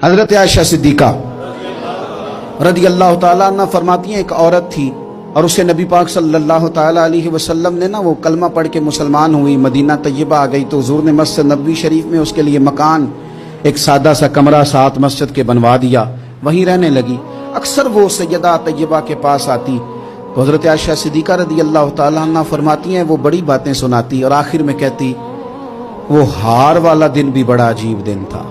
حضرت عائشہ صدیقہ رضی اللہ تعالیٰ عنہ فرماتی ہیں ایک عورت تھی اور اسے نبی پاک صلی اللہ تعالیٰ علیہ وسلم نے وہ کلمہ پڑھ کے مسلمان ہوئی، مدینہ طیبہ آ گئی تو حضور نے مسجد نبوی شریف میں اس کے لیے مکان ایک سادہ سا کمرہ ساتھ مسجد کے بنوا دیا، وہیں رہنے لگی۔ اکثر وہ سیدہ طیبہ کے پاس آتی تو حضرت عائشہ صدیقہ رضی اللہ تعالیٰ عنہ فرماتی ہیں وہ بڑی باتیں سناتی اور آخر میں کہتی وہ ہار والا دن بھی بڑا عجیب دن تھا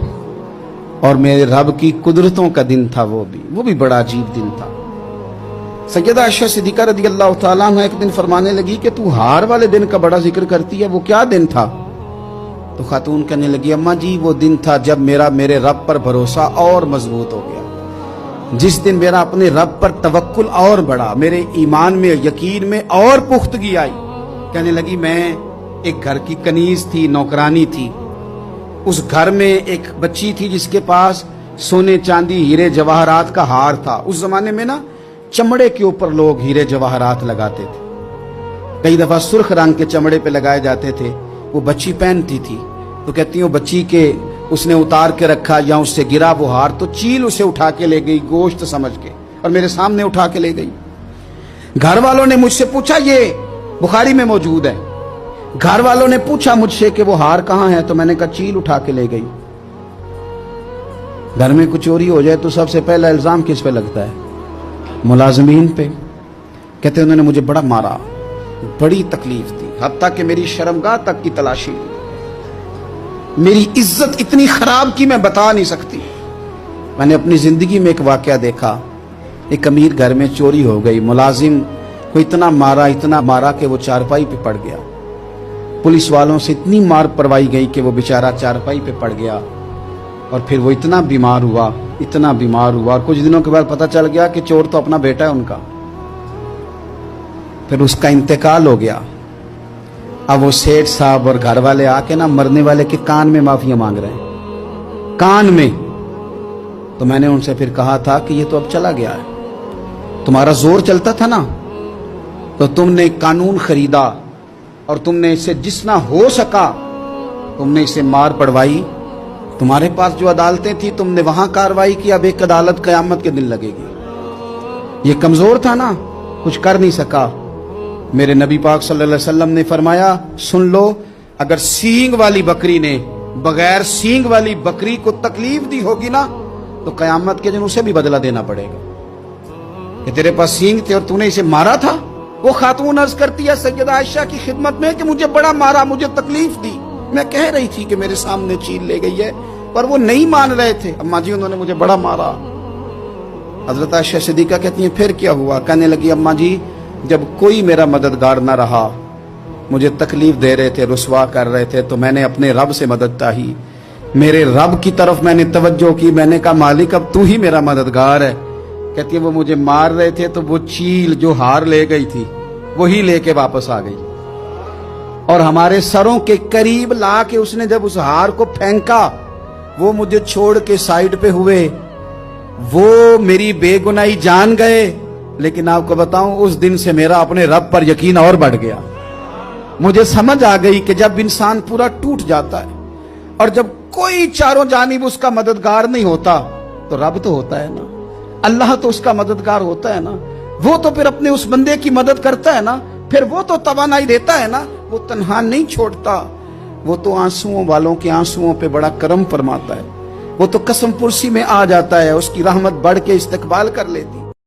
اور میرے رب کی قدرتوں کا دن تھا، وہ بھی بڑا عجیب دن تھا۔ سیدہ عائشہ صدیقہ رضی اللہ تعالیٰ عنہ ایک دن فرمانے لگی کہ تو ہار والے دن کا بڑا ذکر کرتی ہے، وہ کیا دن تھا؟ تو خاتون کہنے لگی اماں جی وہ دن تھا جب میرے رب پر بھروسہ اور مضبوط ہو گیا، جس دن میرا اپنے رب پر توکل اور بڑھا، میرے ایمان میں یقین میں اور پختگی آئی۔ کہنے لگی میں ایک گھر کی کنیز تھی، نوکرانی تھی، اس گھر میں ایک بچی تھی جس کے پاس سونے چاندی ہیرے جواہرات کا ہار تھا۔ اس زمانے میں چمڑے کے اوپر لوگ ہیرے جواہرات لگاتے تھے، کئی دفعہ سرخ رنگ کے چمڑے پہ لگائے جاتے تھے، وہ بچی پہنتی تھی تو کہتی ہوں بچی کے اس نے اتار کے رکھا یا اس سے گرا وہ ہار تو چیل اسے اٹھا کے لے گئی گوشت سمجھ کے اور میرے سامنے اٹھا کے لے گئی۔ گھر والوں نے مجھ سے پوچھا، یہ بخاری میں موجود ہے، گھر والوں نے پوچھا مجھ سے کہ وہ ہار کہاں ہے تو میں نے کہا چیل اٹھا کے لے گئی۔ گھر میں کچھ چوری ہو جائے تو سب سے پہلا الزام کس پہ لگتا ہے؟ ملازمین پہ۔ کہتے انہوں نے مجھے بڑا مارا، بڑی تکلیف تھی، حتیٰ کہ میری شرمگاہ تک کی تلاشی لی، میری عزت اتنی خراب کی میں بتا نہیں سکتی۔ میں نے اپنی زندگی میں ایک واقعہ دیکھا، ایک امیر گھر میں چوری ہو گئی، ملازم کو اتنا مارا کہ وہ چارپائی پہ پڑ گیا، پولیس والوں سے اتنی مار پروائی گئی کہ وہ بیچارہ چارپائی پہ پڑ گیا اور پھر وہ اتنا بیمار ہوا اور کچھ دنوں کے بعد پتہ چل گیا کہ چور تو اپنا بیٹا ہے ان کا، پھر اس کا انتقال ہو گیا۔ اب وہ سیٹھ صاحب اور گھر والے آ کے مرنے والے کے کان میں معافیاں مانگ رہے ہیں، کان میں۔ تو میں نے ان سے پھر کہا تھا کہ یہ تو اب چلا گیا ہے، تمہارا زور چلتا تھا نا تو تم نے قانون خریدا اور تم نے اسے جتنا ہو سکا تم نے اسے مار پڑوائی، تمہارے پاس جو عدالتیں تھی تم نے وہاں کاروائی کی، اب ایک عدالت قیامت کے دن لگے گی۔ یہ کمزور تھا نا، کچھ کر نہیں سکا۔ میرے نبی پاک صلی اللہ علیہ وسلم نے فرمایا سن لو، اگر سینگ والی بکری نے بغیر سینگ والی بکری کو تکلیف دی ہوگی نا تو قیامت کے دن اسے بھی بدلہ دینا پڑے گا کہ تیرے پاس سینگ تھے اور تو نے اسے مارا تھا۔ وہ خاتون عرض کرتی ہے سیدہ عائشہ کی خدمت میں کہ مجھے بڑا مارا، مجھے تکلیف دی، میں کہہ رہی تھی کہ میرے سامنے چیل لے گئی ہے پر وہ نہیں مان رہے تھے، اماں جی انہوں نے مجھے بڑا مارا۔ حضرت عائشہ صدیقہ کہتی ہیں پھر کیا ہوا؟ کہنے لگی اماں جی جب کوئی میرا مددگار نہ رہا، مجھے تکلیف دے رہے تھے، رسوا کر رہے تھے، تو میں نے اپنے رب سے مدد چاہی، میرے رب کی طرف میں نے توجہ کی، میں نے کہا مالک اب تو ہی میرا مددگار ہے۔ کہتی ہے وہ مجھے مار رہے تھے تو وہ چیل جو ہار لے گئی تھی وہی لے کے واپس آ گئی اور ہمارے سروں کے قریب لا کے اس نے جب اس ہار کو پھینکا وہ مجھے چھوڑ کے سائیڈ پہ ہوئے، وہ میری بے گناہی جان گئے، لیکن آپ کو بتاؤں اس دن سے میرا اپنے رب پر یقین اور بڑھ گیا۔ مجھے سمجھ آ گئی کہ جب انسان پورا ٹوٹ جاتا ہے اور جب کوئی چاروں جانب اس کا مددگار نہیں ہوتا تو رب تو ہوتا ہے نا، اللہ تو اس کا مددگار ہوتا ہے نا، وہ تو پھر اپنے اس بندے کی مدد کرتا ہے نا، پھر وہ تو توانائی دیتا ہے نا، وہ تنہا نہیں چھوڑتا، وہ تو آنسوؤں والوں کے آنسوؤں پہ بڑا کرم فرماتا ہے، وہ تو قسم پرسی میں آ جاتا ہے، اس کی رحمت بڑھ کے استقبال کر لیتی۔